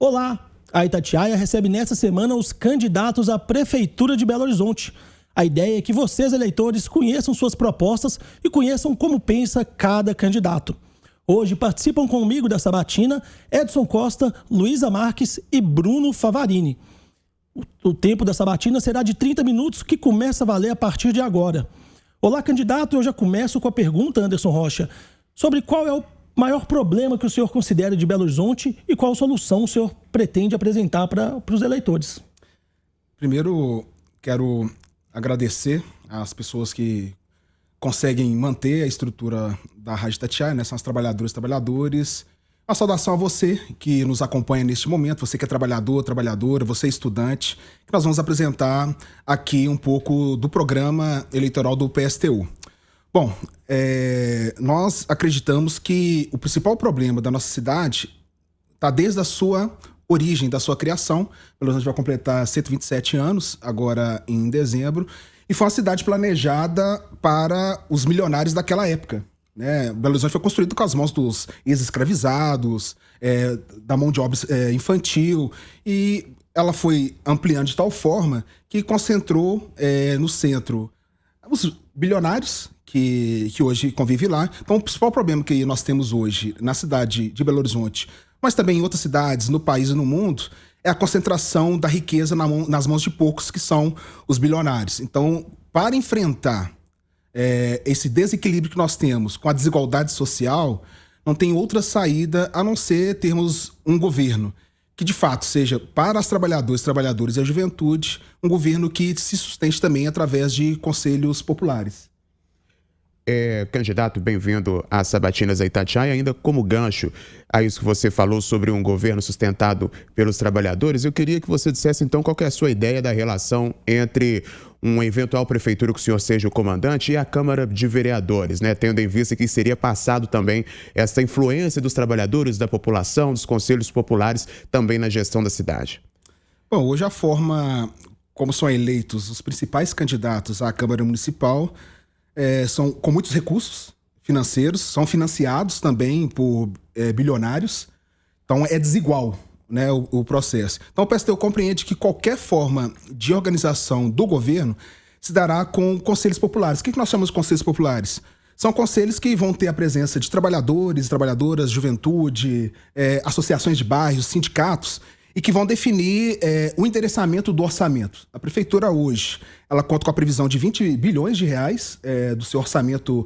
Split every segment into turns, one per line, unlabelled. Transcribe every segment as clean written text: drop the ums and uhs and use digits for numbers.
Olá! A Itatiaia recebe nesta semana os candidatos à Prefeitura de Belo Horizonte. A ideia é que vocês, eleitores, conheçam suas propostas e conheçam como pensa cada candidato. Hoje participam comigo da sabatina Edson Costa, Luísa Marques e Bruno Favarini. O tempo da sabatina será de 30 minutos, que começa a valer a partir de agora. Olá, candidato, eu já começo com a pergunta, Anderson Rocha, sobre qual é o maior problema que o senhor considera de Belo Horizonte e qual solução o senhor pretende apresentar para os eleitores.
Primeiro, quero agradecer às pessoas que conseguem manter a estrutura da Rádio Itatiaia, né? São as trabalhadoras e trabalhadores. Uma saudação a você que nos acompanha neste momento, você que é trabalhador, trabalhadora, você é estudante, que nós vamos apresentar aqui um pouco do programa eleitoral do PSTU. Bom, nós acreditamos que o principal problema da nossa cidade está desde a sua origem, da sua criação. Belo Horizonte vai completar 127 anos, agora em dezembro, e foi uma cidade planejada para os milionários daquela época, né? Belo Horizonte foi construído com as mãos dos ex-escravizados, da mão de obra infantil, e ela foi ampliando de tal forma que concentrou no centro os bilionários que hoje convivem lá. Então, o principal problema que nós temos hoje na cidade de Belo Horizonte, mas também em outras cidades no país e no mundo, é a concentração da riqueza nas mãos de poucos, que são os bilionários. Então, para enfrentar esse desequilíbrio que nós temos com a desigualdade social, não tem outra saída a não ser termos um governo que, de fato, seja para as trabalhadores e a juventude, um governo que se sustente também através de conselhos populares.
Candidato, bem-vindo às sabatinas da Itatiaia. Ainda como gancho a isso que você falou sobre um governo sustentado pelos trabalhadores, eu queria que você dissesse então qual que é a sua ideia da relação entre uma eventual prefeitura que o senhor seja o comandante e a Câmara de Vereadores, né? Tendo em vista que seria passado também essa influência dos trabalhadores, da população, dos conselhos populares também na gestão da cidade.
Bom, hoje a forma como são eleitos os principais candidatos à Câmara Municipal são com muitos recursos financeiros, são financiados também por bilionários, então é desigual, né, o processo. Então o PSTU compreende que qualquer forma de organização do governo se dará com conselhos populares. O que nós chamamos de conselhos populares? São conselhos que vão ter a presença de trabalhadores, trabalhadoras, juventude, associações de bairros, sindicatos, e que vão definir o endereçamento do orçamento. A prefeitura hoje, ela conta com a previsão de 20 bilhões de reais do seu orçamento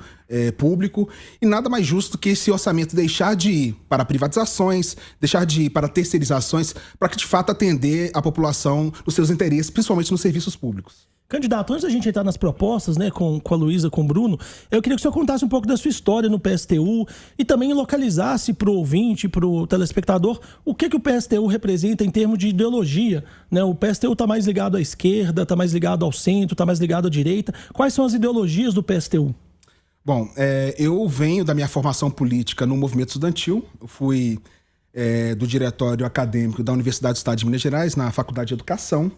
público, e nada mais justo que esse orçamento deixar de ir para privatizações, deixar de ir para terceirizações, para que de fato atender a população nos seus interesses, principalmente nos serviços públicos.
Candidato, antes da gente entrar nas propostas, né, com a Luísa, com o Bruno, eu queria que o senhor contasse um pouco da sua história no PSTU e também localizasse para o ouvinte, para o telespectador, o que o PSTU representa em termos de ideologia, né? O PSTU está mais ligado à esquerda, está mais ligado ao centro, está mais ligado à direita. Quais são as ideologias do PSTU?
Bom, eu venho da minha formação política no movimento estudantil. Eu fui do diretório acadêmico da Universidade do Estado de Minas Gerais, na Faculdade de Educação.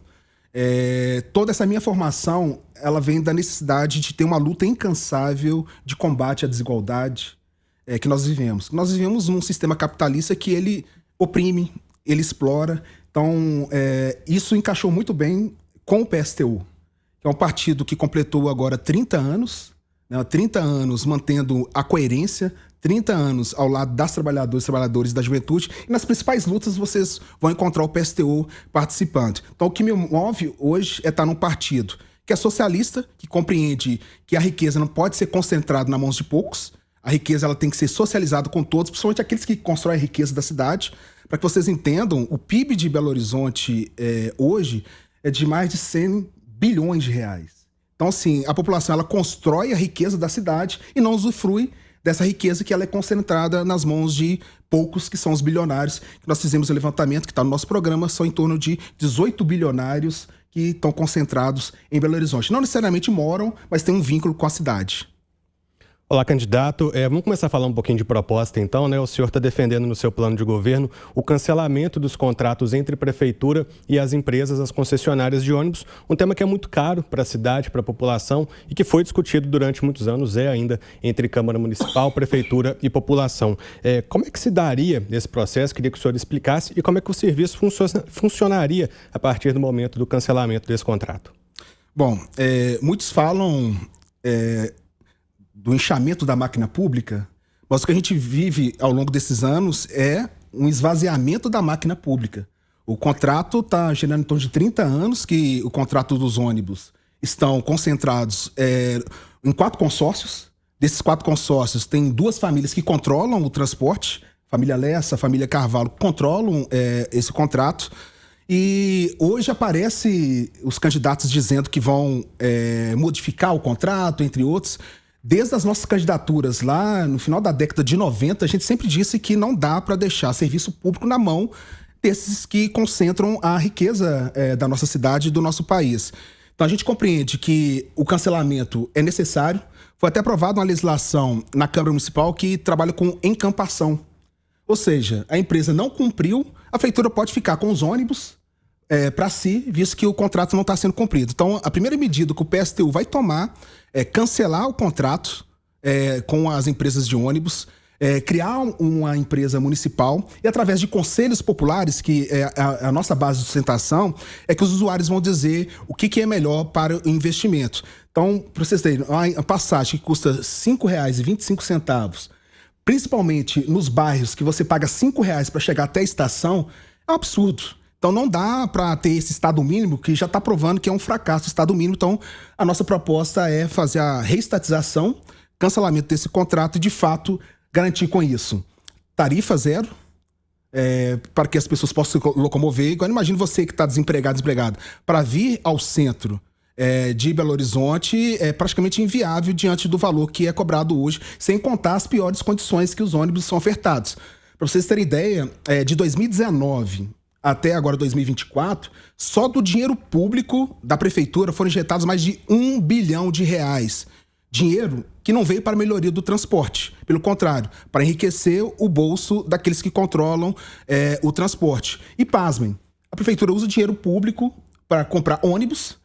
Toda essa minha formação, ela vem da necessidade de ter uma luta incansável de combate à desigualdade que nós vivemos. Nós vivemos num sistema capitalista que ele oprime, ele explora. Então, isso encaixou muito bem com o PSTU, que é um partido que completou agora 30 anos, né, 30 anos mantendo a coerência, 30 anos ao lado das trabalhadores da juventude, e nas principais lutas vocês vão encontrar o PSTU participando. Então o que me move hoje é estar num partido que é socialista, que compreende que a riqueza não pode ser concentrada nas mãos de poucos, a riqueza ela tem que ser socializada com todos, principalmente aqueles que constroem a riqueza da cidade. Para que vocês entendam, o PIB de Belo Horizonte hoje é de mais de 100 bilhões de reais. Então assim, a população ela constrói a riqueza da cidade e não usufrui dessa riqueza que ela é concentrada nas mãos de poucos, que são os bilionários. Nós fizemos um levantamento que está no nosso programa, são em torno de 18 bilionários que estão concentrados em Belo Horizonte. Não necessariamente moram, mas têm um vínculo com a cidade.
Olá, candidato. Vamos começar a falar um pouquinho de proposta, então, né? O senhor está defendendo no seu plano de governo o cancelamento dos contratos entre a prefeitura e as empresas, as concessionárias de ônibus, um tema que é muito caro para a cidade, para a população e que foi discutido durante muitos anos, ainda entre Câmara Municipal, Prefeitura e população. Como é que se daria esse processo? Queria que o senhor explicasse e como é que o serviço funcionaria a partir do momento do cancelamento desse contrato.
Bom, muitos falam do inchamento da máquina pública, mas o que a gente vive ao longo desses anos é um esvaziamento da máquina pública. O contrato está gerando em torno de 30 anos que o contrato dos ônibus estão concentrados em 4 consórcios. Desses 4 consórcios, tem 2 famílias que controlam o transporte, família Lessa, família Carvalho, controlam esse contrato. E hoje aparece os candidatos dizendo que vão modificar o contrato, entre outros. Desde as nossas candidaturas lá no final da década de 90, a gente sempre disse que não dá para deixar serviço público na mão desses que concentram a riqueza da nossa cidade e do nosso país. Então a gente compreende que o cancelamento é necessário. Foi até aprovada uma legislação na Câmara Municipal que trabalha com encampação. Ou seja, a empresa não cumpriu, a prefeitura pode ficar com os ônibus para si, visto que o contrato não está sendo cumprido. Então, a primeira medida que o PSTU vai tomar é cancelar o contrato com as empresas de ônibus, criar uma empresa municipal e, através de conselhos populares, que é a nossa base de sustentação, é que os usuários vão dizer o que é melhor para o investimento. Então, para vocês terem, a passagem que custa R$ 5,25, principalmente nos bairros que você paga R$ 5,00 para chegar até a estação, é um absurdo. Então não dá para ter esse Estado mínimo que já está provando que é um fracasso o Estado mínimo. Então a nossa proposta é fazer a reestatização, cancelamento desse contrato e, de fato, garantir com isso tarifa zero para que as pessoas possam se locomover. Agora imagine você que está desempregado, para vir ao centro de Belo Horizonte é praticamente inviável diante do valor que é cobrado hoje, sem contar as piores condições que os ônibus são ofertados. Para vocês terem ideia, de 2019 até agora 2024, só do dinheiro público da prefeitura foram injetados mais de R$ 1 bilhão. Dinheiro que não veio para a melhoria do transporte. Pelo contrário, para enriquecer o bolso daqueles que controlam o transporte. E pasmem, a prefeitura usa dinheiro público para comprar ônibus.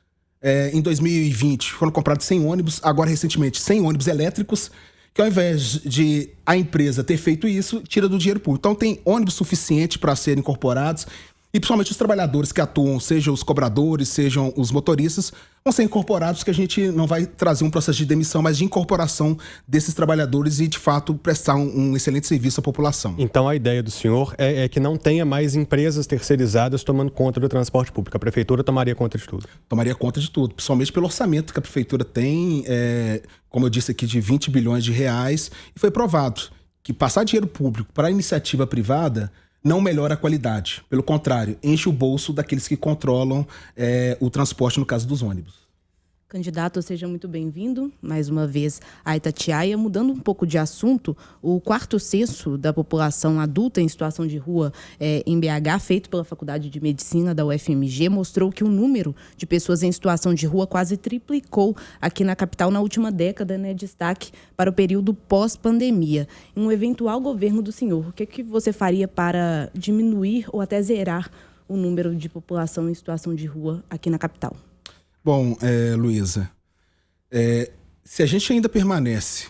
Em 2020 foram comprados 100 ônibus, agora recentemente 100 ônibus elétricos, que ao invés de a empresa ter feito isso, tira do dinheiro público. Então tem ônibus suficiente para serem incorporados e principalmente os trabalhadores que atuam, sejam os cobradores, sejam os motoristas, vão ser incorporados, que a gente não vai trazer um processo de demissão, mas de incorporação desses trabalhadores e, de fato, prestar um excelente serviço à população.
Então a ideia do senhor é que não tenha mais empresas terceirizadas tomando conta do transporte público. A prefeitura tomaria conta de tudo?
Tomaria conta de tudo, principalmente pelo orçamento que a prefeitura tem, como eu disse aqui, de R$20 bilhões. E foi provado que passar dinheiro público para a iniciativa privada não melhora a qualidade. Pelo contrário, enche o bolso daqueles que controlam o transporte, no caso dos ônibus.
Candidato, seja muito bem-vindo mais uma vez a Itatiaia. Mudando um pouco de assunto, o 4º censo da população adulta em situação de rua em BH, feito pela Faculdade de Medicina da UFMG, mostrou que o número de pessoas em situação de rua quase triplicou aqui na capital na última década, né? Destaque para o período pós-pandemia. Em um eventual governo do senhor, o que você faria para diminuir ou até zerar o número de população em situação de rua aqui na capital?
Bom, Luísa, se a gente ainda permanece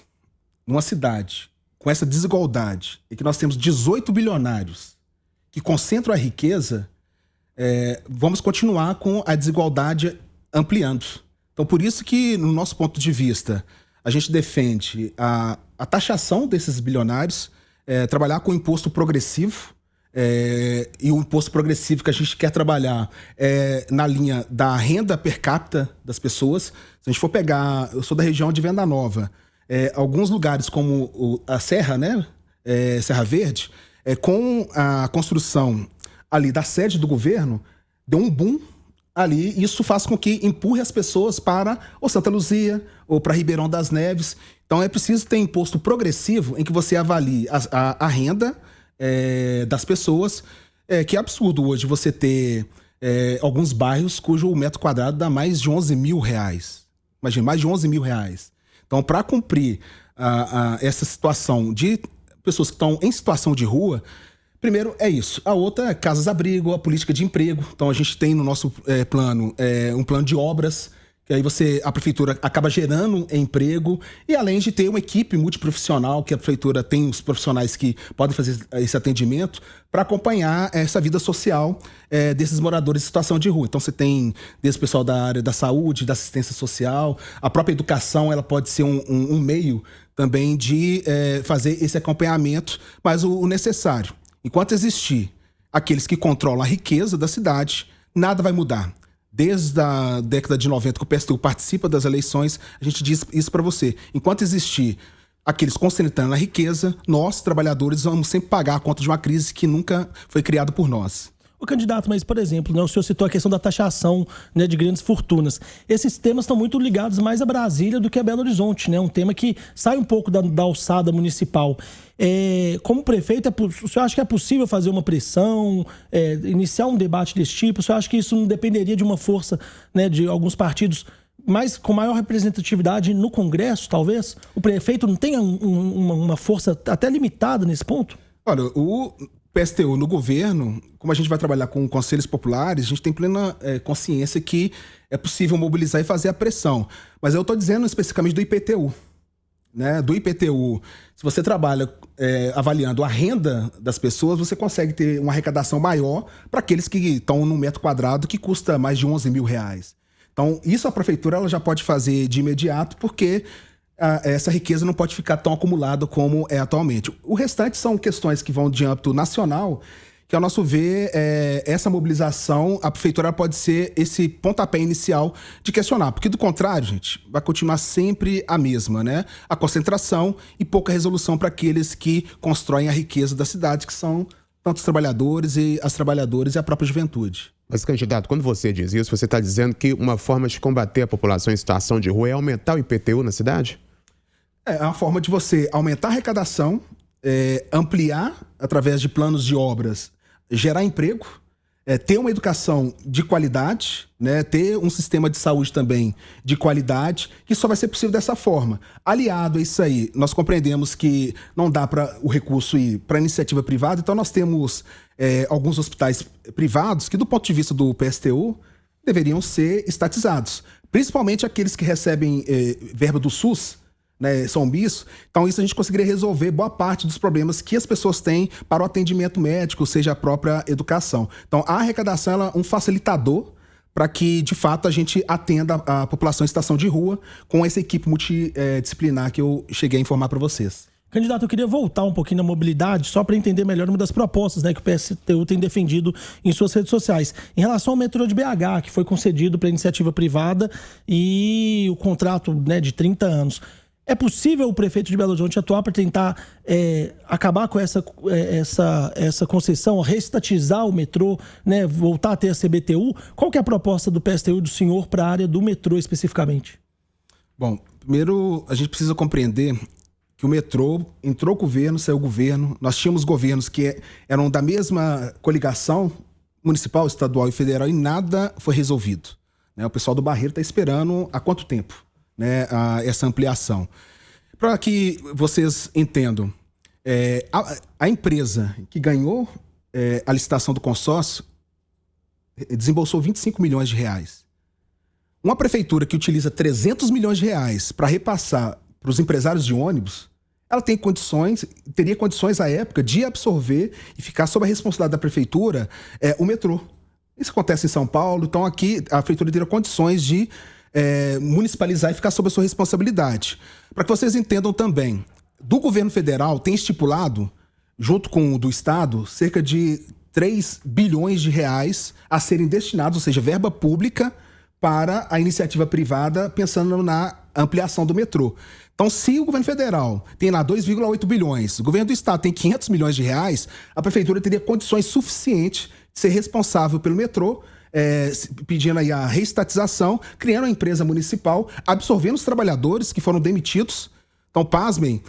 numa cidade com essa desigualdade e que nós temos 18 bilionários que concentram a riqueza, vamos continuar com a desigualdade ampliando. Então, por isso que, no nosso ponto de vista, a gente defende a taxação desses bilionários, trabalhar com imposto progressivo, e o imposto progressivo que a gente quer trabalhar na linha da renda per capita das pessoas. Se a gente for pegar, eu sou da região de Venda Nova, alguns lugares como a Serra, né, Serra Verde, com a construção ali da sede do governo, deu um boom ali, e isso faz com que empurre as pessoas para ou Santa Luzia ou para Ribeirão das Neves. Então é preciso ter imposto progressivo em que você avalie a renda das pessoas, que é absurdo hoje você ter alguns bairros cujo metro quadrado dá mais de R$11 mil. Imagina, mais de R$11 mil. Então, para cumprir essa situação de pessoas que estão em situação de rua, primeiro é isso. A outra é casas-abrigo, a política de emprego. Então a gente tem no nosso plano um plano de obras, que aí a prefeitura acaba gerando emprego, e além de ter uma equipe multiprofissional, que a prefeitura tem os profissionais que podem fazer esse atendimento para acompanhar essa vida social desses moradores em situação de rua. Então você tem desde o pessoal da área da saúde, da assistência social, a própria educação, ela pode ser um meio também de fazer esse acompanhamento, mas o necessário. Enquanto existir aqueles que controlam a riqueza da cidade, nada vai mudar. Desde a década de 90 que o PSTU participa das eleições, a gente diz isso para você. Enquanto existir aqueles concentrando a riqueza, nós, trabalhadores, vamos sempre pagar a conta de uma crise que nunca foi criada por nós.
O candidato, mas, por exemplo, o senhor citou a questão da taxação, né, de grandes fortunas. Esses temas estão muito ligados mais a Brasília do que a Belo Horizonte, né? Um tema que sai um pouco da alçada municipal. Como prefeito, o senhor acha que é possível fazer uma pressão, iniciar um debate desse tipo? O senhor acha que isso não dependeria de uma força, né, de alguns partidos com maior representatividade no Congresso, talvez? O prefeito não tenha uma força até limitada nesse ponto?
Olha, o PSTU no governo, como a gente vai trabalhar com conselhos populares, a gente tem plena consciência que é possível mobilizar e fazer a pressão. Mas eu estou dizendo especificamente do IPTU. Né? Do IPTU, se você trabalha avaliando a renda das pessoas, você consegue ter uma arrecadação maior para aqueles que estão num metro quadrado que custa mais de 11 mil reais. Então, isso a prefeitura ela já pode fazer de imediato, porque essa riqueza não pode ficar tão acumulada como é atualmente. O restante são questões que vão de âmbito nacional, que, ao nosso ver, essa mobilização, a prefeitura pode ser esse pontapé inicial de questionar. Porque, do contrário, gente, vai continuar sempre a mesma, né? A concentração e pouca resolução para aqueles que constroem a riqueza da cidade, que são tanto os trabalhadores e as trabalhadoras e a própria juventude.
Mas, candidato, quando você diz isso, você está dizendo que uma forma de combater a população em situação de rua é aumentar o IPTU na cidade?
É uma forma de você aumentar a arrecadação, ampliar através de planos de obras, gerar emprego, ter uma educação de qualidade, né, ter um sistema de saúde também de qualidade, que só vai ser possível dessa forma. Aliado a isso aí, nós compreendemos que não dá para o recurso ir para a iniciativa privada, então nós temos alguns hospitais privados que, do ponto de vista do PSTU, deveriam ser estatizados, principalmente aqueles que recebem verba do SUS, né, São Bisso. Então isso a gente conseguiria resolver boa parte dos problemas que as pessoas têm para o atendimento médico, seja a própria educação. Então a arrecadação ela é um facilitador para que, de fato, a gente atenda a população em situação de rua com essa equipe multidisciplinar que eu cheguei a informar para vocês.
Candidato, eu queria voltar um pouquinho na mobilidade, só para entender melhor uma das propostas, né, que o PSTU tem defendido em suas redes sociais. Em relação ao metrô de BH, que foi concedido para iniciativa privada e o contrato, né, de 30 anos. É possível o prefeito de Belo Horizonte atuar para tentar acabar com essa concessão, reestatizar o metrô, né, voltar a ter a CBTU? Qual que é a proposta do PSTU e do senhor para a área do metrô especificamente?
Bom, primeiro a gente precisa compreender que o metrô entrou governo, saiu governo. Nós tínhamos governos que eram da mesma coligação municipal, estadual e federal e nada foi resolvido. Né? O pessoal do Barreiro está esperando há quanto tempo? Né, essa ampliação. Para que vocês entendam, a empresa que ganhou a licitação do consórcio desembolsou 25 milhões de reais. Uma prefeitura que utiliza 300 milhões de reais para repassar para os empresários de ônibus, ela teria condições à época de absorver e ficar sob a responsabilidade da prefeitura o metrô. Isso acontece em São Paulo, então aqui a prefeitura teria condições de municipalizar e ficar sob a sua responsabilidade. Para que vocês entendam também, do governo federal tem estipulado, junto com o do estado, cerca de 3 bilhões de reais a serem destinados, ou seja, verba pública para a iniciativa privada, pensando na ampliação do metrô. Então, se o governo federal tem lá 2,8 bilhões, o governo do estado tem 500 milhões de reais, a prefeitura teria condições suficientes de ser responsável pelo metrô, pedindo aí a reestatização, criando uma empresa municipal, absorvendo os trabalhadores que foram demitidos. Então, pasmem,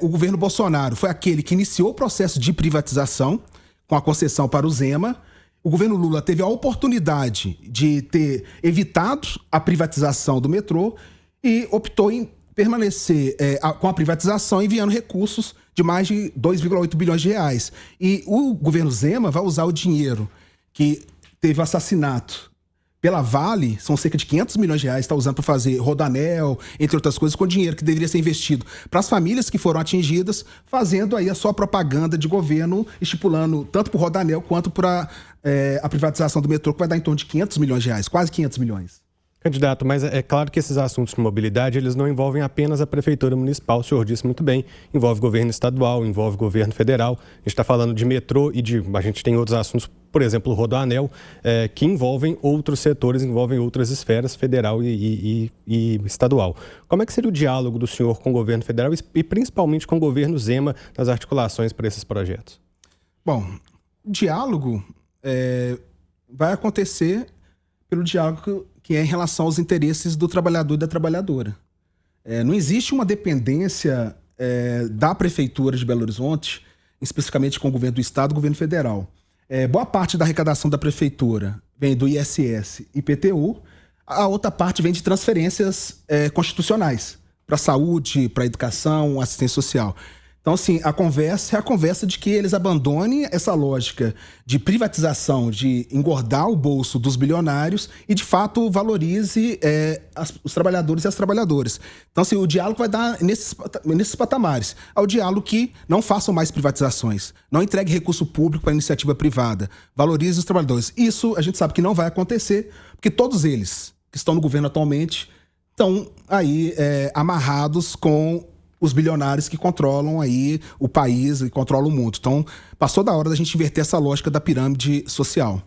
o governo Bolsonaro foi aquele que iniciou o processo de privatização com a concessão para o Zema. O governo Lula teve a oportunidade de ter evitado a privatização do metrô e optou em permanecer com a privatização, enviando recursos de mais de 2,8 bilhões de reais. E o governo Zema vai usar o dinheiro que teve o assassinato pela Vale, são cerca de 500 milhões de reais, está usando para fazer Rodoanel, entre outras coisas, com dinheiro que deveria ser investido para as famílias que foram atingidas, fazendo aí a sua propaganda de governo, estipulando tanto para o Rodoanel quanto para a privatização do metrô, que vai dar em torno de 500 milhões de reais, quase 500 milhões.
Candidato, mas é claro que esses assuntos de mobilidade, eles não envolvem apenas a Prefeitura Municipal, o senhor disse muito bem, envolve governo estadual, envolve governo federal, a gente está falando de metrô e a gente tem outros assuntos, por exemplo, o Rodoanel, que envolvem outros setores, envolvem outras esferas, federal e estadual. Como é que seria o diálogo do senhor com o governo federal e principalmente com o governo Zema nas articulações para esses projetos?
Bom, o diálogo vai acontecer pelo diálogo que é em relação aos interesses do trabalhador e da trabalhadora. Não existe uma dependência da Prefeitura de Belo Horizonte, especificamente com o governo do Estado e o governo federal. Boa parte da arrecadação da Prefeitura vem do ISS e IPTU, a outra parte vem de transferências constitucionais para a saúde, para a educação, assistência social. Então, assim, a conversa é a conversa de que eles abandonem essa lógica de privatização, de engordar o bolso dos bilionários e, de fato, valorize os trabalhadores e as trabalhadoras. Então, assim, o diálogo vai dar nesses patamares. Ao diálogo que não façam mais privatizações, não entregue recurso público para a iniciativa privada, valorize os trabalhadores. Isso a gente sabe que não vai acontecer, porque todos eles que estão no governo atualmente estão aí amarrados com os bilionários que controlam aí o país e controlam o mundo. Então, passou da hora da gente inverter essa lógica da pirâmide social.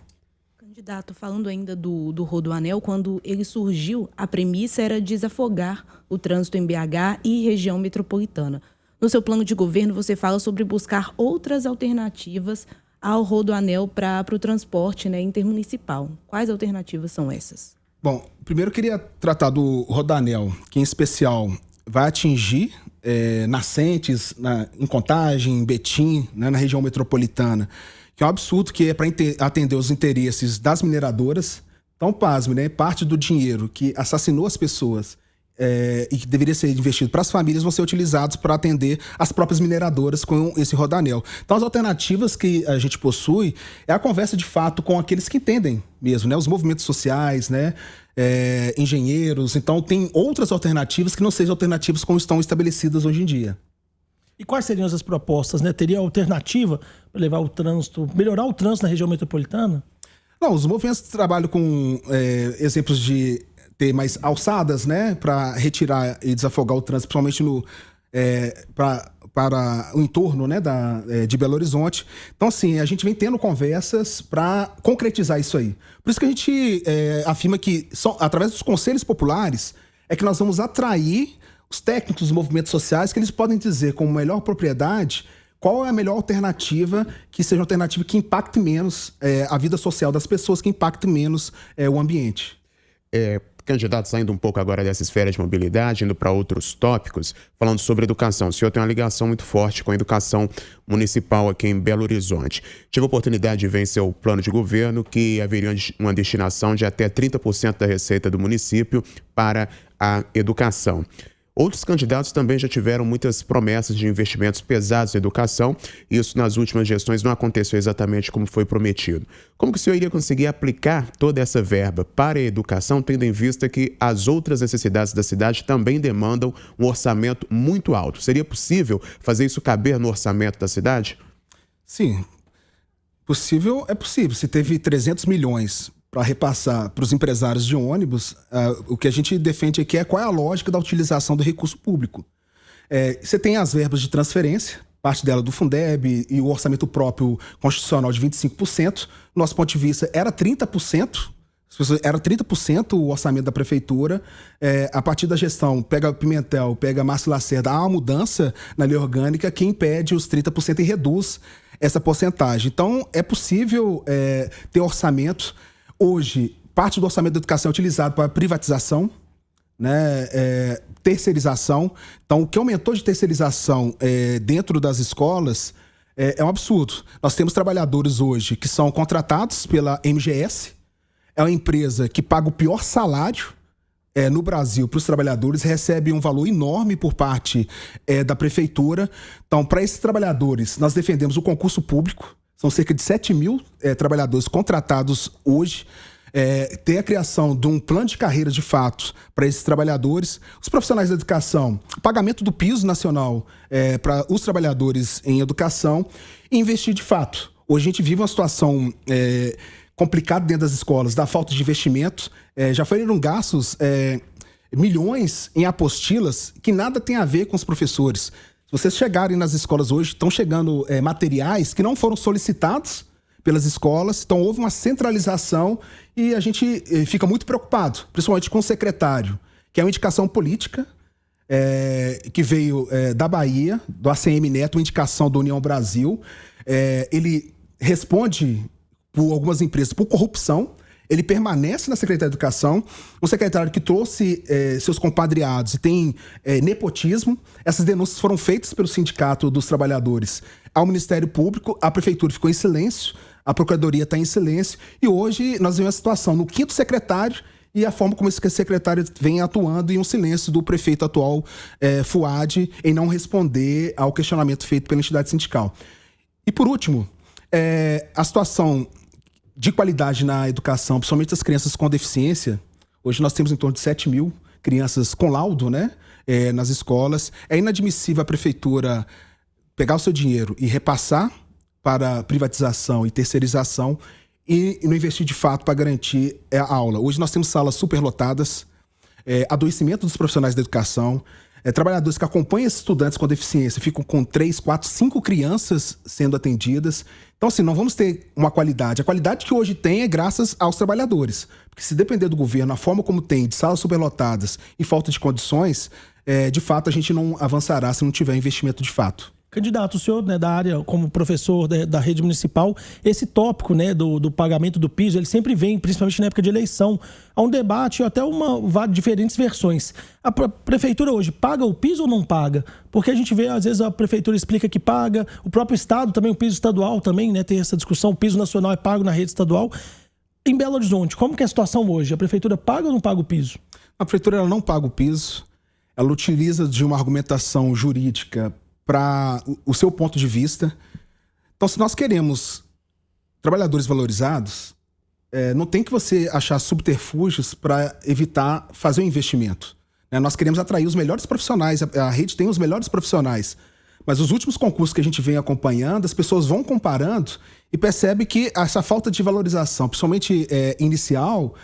Candidato, falando ainda do Rodoanel, quando ele surgiu, a premissa era desafogar o trânsito em BH e região metropolitana. No seu plano de governo, você fala sobre buscar outras alternativas ao Rodoanel para o transporte intermunicipal. Quais alternativas são essas?
Bom, primeiro eu queria tratar do Rodoanel, que em especial vai atingir nascentes em Contagem, em Betim, né, na região metropolitana, que é um absurdo, que é para atender os interesses das mineradoras. Então, pasme, né, parte do dinheiro que assassinou as pessoas e que deveria ser investido para as famílias vão ser utilizados para atender as próprias mineradoras com esse Rodoanel. Então, as alternativas que a gente possui é a conversa de fato com aqueles que entendem mesmo, né, os movimentos sociais, né, engenheiros. Então, tem outras alternativas que não sejam alternativas como estão estabelecidas hoje em dia.
E quais seriam essas propostas, né? Teria alternativa para levar o trânsito, melhorar o trânsito na região metropolitana?
Não, os movimentos trabalham com exemplos de ter mais alçadas, né, para retirar e desafogar o trânsito, principalmente para o entorno, né, de Belo Horizonte. Então, assim, a gente vem tendo conversas para concretizar isso aí. Por isso que a gente afirma que, através dos conselhos populares, é que nós vamos atrair os técnicos dos movimentos sociais, que eles podem dizer com melhor propriedade qual é a melhor alternativa, que seja uma alternativa que impacte menos a vida social das pessoas, que impacte menos o ambiente.
Candidato, saindo um pouco agora dessa esfera de mobilidade, indo para outros tópicos, falando sobre educação. O senhor tem uma ligação muito forte com a educação municipal aqui em Belo Horizonte. Tive a oportunidade de ver em seu plano de governo que haveria uma destinação de até 30% da receita do município para a educação. Outros candidatos também já tiveram muitas promessas de investimentos pesados em educação. Isso nas últimas gestões não aconteceu exatamente como foi prometido. Como que o senhor iria conseguir aplicar toda essa verba para a educação, tendo em vista que as outras necessidades da cidade também demandam um orçamento muito alto? Seria possível fazer isso caber no orçamento da cidade?
Sim, possível é possível. Se teve 300 milhões para repassar para os empresários de ônibus, o que a gente defende aqui é qual é a lógica da utilização do recurso público. Você tem as verbas de transferência, parte dela do Fundeb e o orçamento próprio constitucional de 25%. Nosso ponto de vista era 30%. Era 30% o orçamento da prefeitura. A partir da gestão, pega Pimentel, pega Márcio Lacerda, há uma mudança na lei orgânica que impede os 30% e reduz essa porcentagem. Então, é possível ter orçamento. Hoje, parte do orçamento da educação é utilizado para privatização, né, terceirização. Então, o que aumentou de terceirização dentro das escolas é um absurdo. Nós temos trabalhadores hoje que são contratados pela MGS, é uma empresa que paga o pior salário no Brasil para os trabalhadores recebe um valor enorme por parte da prefeitura. Então, para esses trabalhadores, nós defendemos o concurso público. São cerca de 7 mil trabalhadores contratados hoje. Ter a criação de um plano de carreira de fato para esses trabalhadores. Os profissionais da educação, pagamento do piso nacional para os trabalhadores em educação e investir de fato. Hoje a gente vive uma situação complicada dentro das escolas, da falta de investimento. Já foram gastos milhões em apostilas que nada tem a ver com os professores. Se vocês chegarem nas escolas hoje, estão chegando materiais que não foram solicitados pelas escolas, então houve uma centralização e a gente fica muito preocupado, principalmente com o secretário, que é uma indicação política, que veio da Bahia, do ACM Neto, uma indicação da União Brasil. Ele responde por algumas empresas por corrupção, ele permanece na Secretaria de Educação, um secretário que trouxe seus compadreados e tem nepotismo. Essas denúncias foram feitas pelo Sindicato dos Trabalhadores ao Ministério Público, a Prefeitura ficou em silêncio, a Procuradoria está em silêncio e hoje nós vemos a situação no 5º secretário e a forma como esse secretário vem atuando e um silêncio do prefeito atual, Fuad, em não responder ao questionamento feito pela entidade sindical. E por último, a situação de qualidade na educação, principalmente as crianças com deficiência. Hoje nós temos em torno de 7 mil crianças com laudo, nas escolas. É inadmissível a prefeitura pegar o seu dinheiro e repassar para privatização e terceirização e não investir de fato para garantir a aula. Hoje nós temos salas superlotadas, adoecimento dos profissionais da educação, trabalhadores que acompanham esses estudantes com deficiência, ficam com 3, 4, 5 crianças sendo atendidas. Então, assim, não vamos ter uma qualidade. A qualidade que hoje tem é graças aos trabalhadores. Porque se depender do governo, a forma como tem, de salas superlotadas e falta de condições, de fato a gente não avançará se não tiver investimento de fato.
Candidato, o senhor, da área, como professor da rede municipal, esse tópico, do pagamento do piso, ele sempre vem, principalmente na época de eleição, a um debate, até diferentes versões. A prefeitura hoje paga o piso ou não paga? Porque a gente vê, às vezes, a prefeitura explica que paga, o próprio estado também, o piso estadual também, tem essa discussão, o piso nacional é pago na rede estadual. Em Belo Horizonte, como que é a situação hoje? A prefeitura paga ou não paga o piso?
A prefeitura ela não paga o piso, ela utiliza de uma argumentação jurídica para o seu ponto de vista. Então, se nós queremos trabalhadores valorizados, não tem que você achar subterfúgios para evitar fazer um investimento. Nós queremos atrair os melhores profissionais, a rede tem os melhores profissionais, mas os últimos concursos que a gente vem acompanhando, as pessoas vão comparando e percebem que essa falta de valorização, principalmente inicial,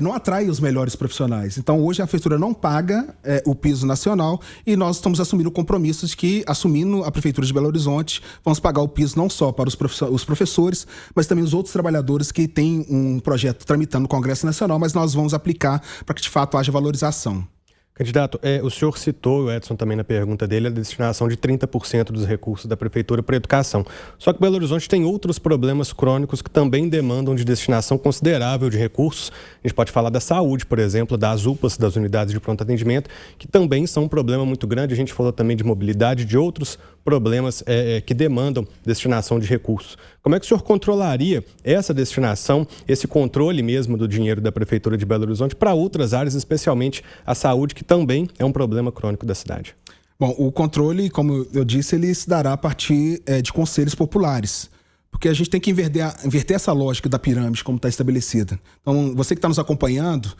não atrai os melhores profissionais. Então, hoje a prefeitura não paga o piso nacional e nós estamos assumindo o compromisso de que, assumindo a prefeitura de Belo Horizonte, vamos pagar o piso não só para os professores, mas também os outros trabalhadores que têm um projeto tramitando no Congresso Nacional, mas nós vamos aplicar para que, de fato, haja valorização.
Candidato, o senhor citou, o Edson também na pergunta dele, a destinação de 30% dos recursos da Prefeitura para a educação. Só que Belo Horizonte tem outros problemas crônicos que também demandam de destinação considerável de recursos. A gente pode falar da saúde, por exemplo, das UPAs, das unidades de pronto atendimento, que também são um problema muito grande. A gente falou também de mobilidade, de outros problemas que demandam destinação de recursos. Como é que o senhor controlaria essa destinação, esse controle mesmo do dinheiro da Prefeitura de Belo Horizonte para outras áreas, especialmente a saúde, que também é um problema crônico da cidade?
Bom, o controle, como eu disse, ele se dará a partir de conselhos populares, porque a gente tem que inverter essa lógica da pirâmide como está estabelecida. Então, você que está nos acompanhando,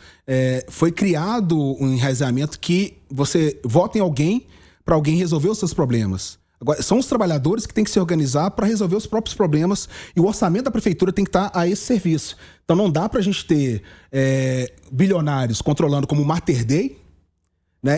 foi criado um enraizamento que você vota em alguém para alguém resolver os seus problemas. Agora, são os trabalhadores que têm que se organizar para resolver os próprios problemas e o orçamento da prefeitura tem que estar a esse serviço. Então não dá para a gente ter bilionários controlando como Mater Dei,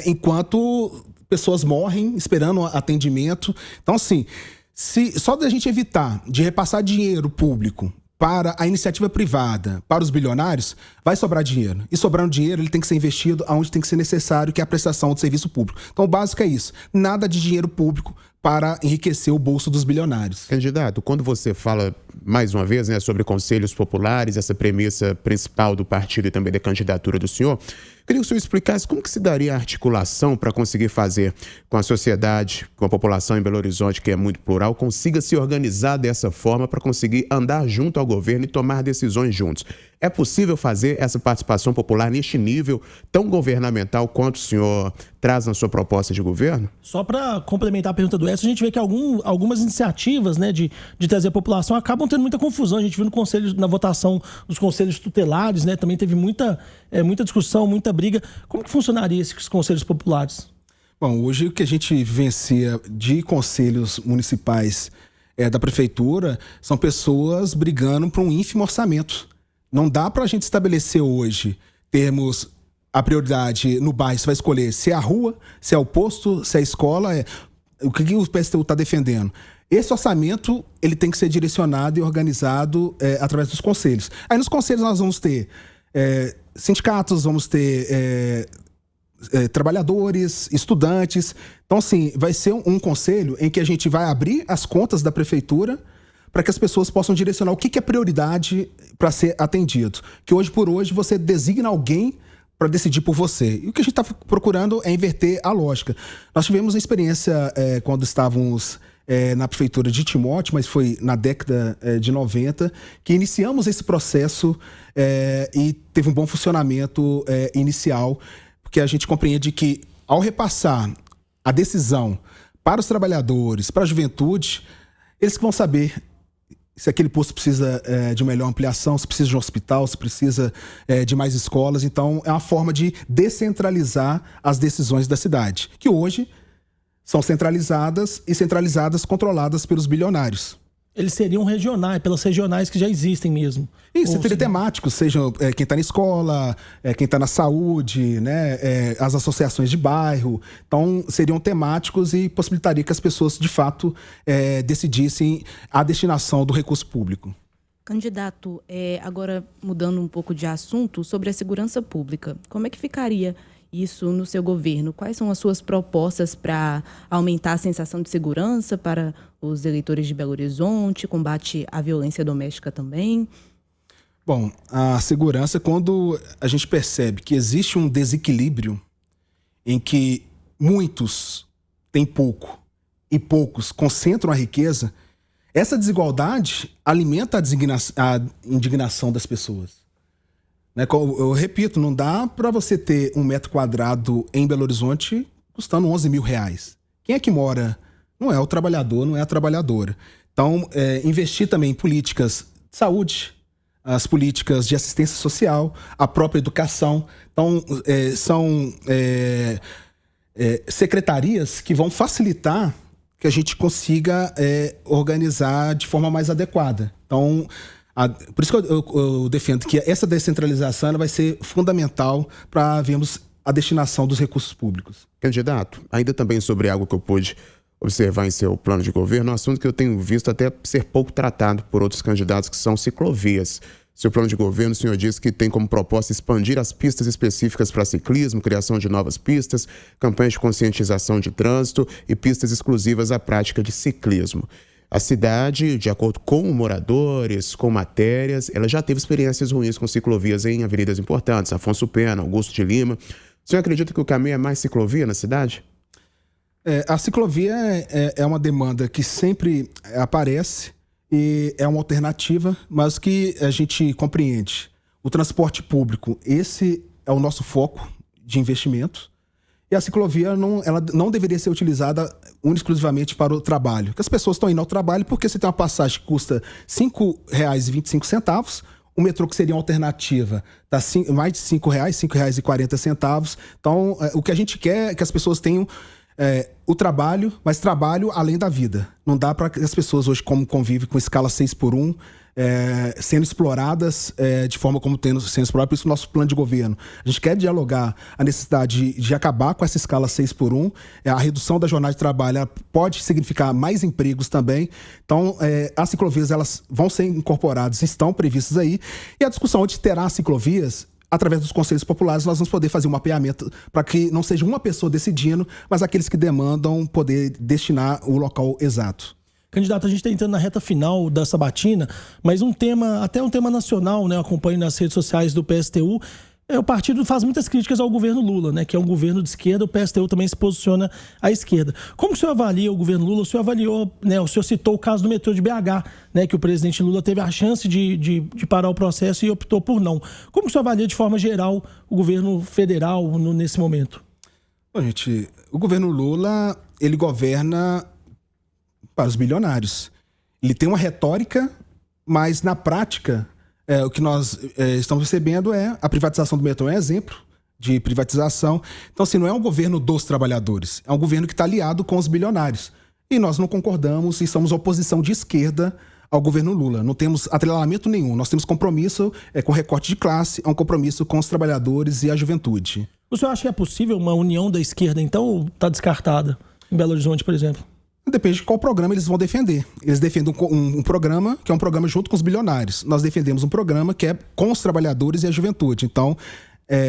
enquanto pessoas morrem esperando atendimento. Então, assim, só da gente evitar de repassar dinheiro público para a iniciativa privada, para os bilionários, vai sobrar dinheiro. E sobrando dinheiro, ele tem que ser investido onde tem que ser necessário, que é a prestação do serviço público. Então, o básico é isso. Nada de dinheiro público para enriquecer o bolso dos bilionários.
Candidato, quando você fala, mais uma vez, sobre conselhos populares, essa premissa principal do partido e também da candidatura do senhor, Queria que o senhor explicasse como que se daria a articulação para conseguir fazer com a sociedade, com a população em Belo Horizonte, que é muito plural, consiga se organizar dessa forma para conseguir andar junto ao governo e tomar decisões juntos. É possível fazer essa participação popular neste nível tão governamental quanto o senhor traz na sua proposta de governo?
Só para complementar a pergunta do Edson, a gente vê que algumas iniciativas, né, de trazer a população acabam tendo muita confusão. A gente viu na votação dos conselhos tutelares, né, também teve muita discussão, muita briga. Como que funcionaria esses conselhos populares?
Bom, hoje o que a gente vivencia de conselhos municipais da prefeitura são pessoas brigando por um ínfimo orçamento. Não dá para a gente estabelecer hoje, termos a prioridade no bairro, você vai escolher se é a rua, se é o posto, se é a escola, o que o PSTU está defendendo. Esse orçamento ele tem que ser direcionado e organizado através dos conselhos. Aí nos conselhos nós vamos ter sindicatos, vamos ter trabalhadores, estudantes. Então, assim, vai ser um conselho em que a gente vai abrir as contas da prefeitura para que as pessoas possam direcionar o que é prioridade para ser atendido. Que hoje por hoje você designa alguém para decidir por você. E o que a gente está procurando é inverter a lógica. Nós tivemos uma experiência quando estávamos na prefeitura de Timóteo, mas foi na década de 90, que iniciamos esse processo e teve um bom funcionamento inicial, porque a gente compreende que ao repassar a decisão para os trabalhadores, para a juventude, eles que vão saber se aquele posto precisa de melhor ampliação, se precisa de um hospital, se precisa de mais escolas. Então, é uma forma de descentralizar as decisões da cidade, que hoje são centralizadas controladas pelos bilionários.
Eles seriam regionais, pelas regionais que já existem mesmo.
Isso, seria temático, seja quem está na escola, quem está na saúde, né, as associações de bairro. Então, seriam temáticos e possibilitaria que as pessoas, de fato, decidissem a destinação do recurso público.
Candidato, agora mudando um pouco de assunto, sobre a segurança pública. Como é que ficaria isso no seu governo? Quais são as suas propostas para aumentar a sensação de segurança para os eleitores de Belo Horizonte, combate à violência doméstica também?
Bom, a segurança, quando a gente percebe que existe um desequilíbrio em que muitos têm pouco e poucos concentram a riqueza, essa desigualdade alimenta a indignação das pessoas. Eu repito, não dá para você ter 1 metro quadrado em Belo Horizonte custando R$11 mil. Quem é que mora? Não é o trabalhador, não é a trabalhadora. Então, investir também em políticas de saúde, as políticas de assistência social, a própria educação. Então, são secretarias que vão facilitar que a gente consiga organizar de forma mais adequada. Então, por isso que eu defendo que essa descentralização ela vai ser fundamental para vermos a destinação dos recursos públicos.
Candidato, ainda também sobre algo que eu pude observar em seu plano de governo, um assunto que eu tenho visto até ser pouco tratado por outros candidatos, que são ciclovias. Seu plano de governo, o senhor disse que tem como proposta expandir as pistas específicas para ciclismo, criação de novas pistas, campanhas de conscientização de trânsito e pistas exclusivas à prática de ciclismo. A cidade, de acordo com moradores, com matérias, ela já teve experiências ruins com ciclovias em avenidas importantes, Afonso Pena, Augusto de Lima. O senhor acredita que o caminho é mais ciclovia na cidade?
A ciclovia é uma demanda que sempre aparece e é uma alternativa, mas que a gente compreende. O transporte público, esse é o nosso foco de investimento. E a ciclovia ela não deveria ser utilizada exclusivamente para o trabalho. Porque as pessoas estão indo ao trabalho porque você tem uma passagem que custa R$ 5,25, o metrô, que seria uma alternativa, está mais de R$ 5,00, R$ 5,40. Então, o que a gente quer é que as pessoas tenham o trabalho, mas trabalho além da vida. Não dá para que as pessoas hoje, como convivem com escala 6x1, sendo exploradas de forma como sendo exploradas. Por isso o nosso plano de governo. A gente quer dialogar a necessidade de acabar com essa escala 6x1. A redução da jornada de trabalho pode significar mais empregos também. Então, as ciclovias elas vão ser incorporadas, estão previstas aí. E a discussão de terá ciclovias, através dos conselhos populares, nós vamos poder fazer um mapeamento para que não seja uma pessoa decidindo, mas aqueles que demandam poder destinar o local exato.
Candidato, a gente está entrando na reta final da sabatina, mas até um tema nacional, né? Eu acompanho nas redes sociais do PSTU, O partido faz muitas críticas ao governo Lula, né, que é um governo de esquerda, o PSTU também se posiciona à esquerda. Como que o senhor avalia o governo Lula? O senhor avaliou, né, o senhor citou o caso do metrô de BH, né, que o presidente Lula teve a chance de parar o processo e optou por não. Como que o senhor avalia de forma geral o governo federal nesse momento?
Bom, gente, o governo Lula, ele governa para os bilionários. Ele tem uma retórica, mas na prática... o que nós estamos percebendo é a privatização do metrô é um exemplo de privatização. Então, assim, não é um governo dos trabalhadores, é um governo que está aliado com os bilionários. E nós não concordamos e somos oposição de esquerda ao governo Lula. Não temos atrelamento nenhum. Nós temos compromisso com recorte de classe, é um compromisso com os trabalhadores e a juventude.
O senhor acha que é possível uma união da esquerda, então, ou está descartada em Belo Horizonte, por exemplo?
Depende de qual programa eles vão defender. Eles defendem um programa que é um programa junto com os bilionários. Nós defendemos um programa que é com os trabalhadores e a juventude. Então,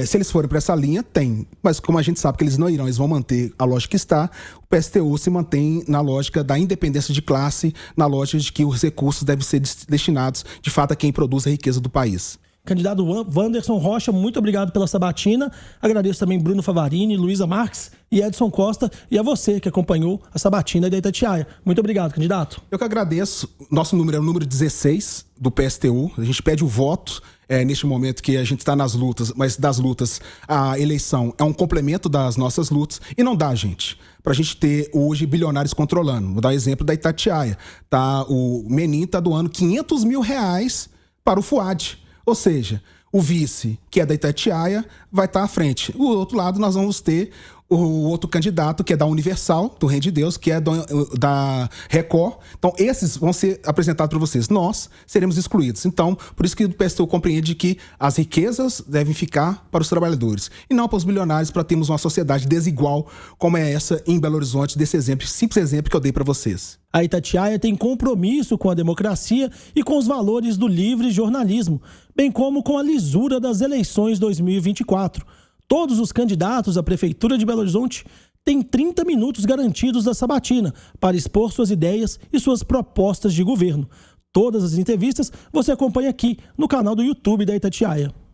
se eles forem para essa linha, tem. Mas como a gente sabe que eles não irão, eles vão manter a lógica que está, o PSTU se mantém na lógica da independência de classe, na lógica de que os recursos devem ser destinados, de fato, a quem produz a riqueza do país.
Candidato Wanderson Rocha, muito obrigado pela sabatina. Agradeço também Bruno Favarini, Luísa Marques e Edson Costa e a você que acompanhou a sabatina da Itatiaia. Muito obrigado, candidato.
Eu que agradeço. Nosso número é o número 16 do PSTU. A gente pede o voto neste momento que a gente está nas lutas, mas das lutas a eleição é um complemento das nossas lutas e não dá, gente. Para a gente ter hoje bilionários controlando. Vou dar o exemplo da Itatiaia. O Menin está doando R$500 mil para o FUAD. Ou seja, o vice, que é da Itatiaia, vai estar à frente. Do outro lado, nós vamos ter o outro candidato, que é da Universal, do Reino de Deus, que é da Record. Então, esses vão ser apresentados para vocês. Nós seremos excluídos. Então, por isso que o PSTU compreende que as riquezas devem ficar para os trabalhadores e não para os bilionários, para termos uma sociedade desigual como é essa em Belo Horizonte, desse exemplo, simples exemplo que eu dei para vocês.
A Itatiaia tem compromisso com a democracia e com os valores do livre jornalismo, bem como com a lisura das eleições 2024. Todos os candidatos à Prefeitura de Belo Horizonte têm 30 minutos garantidos da sabatina para expor suas ideias e suas propostas de governo. Todas as entrevistas você acompanha aqui no canal do YouTube da Itatiaia.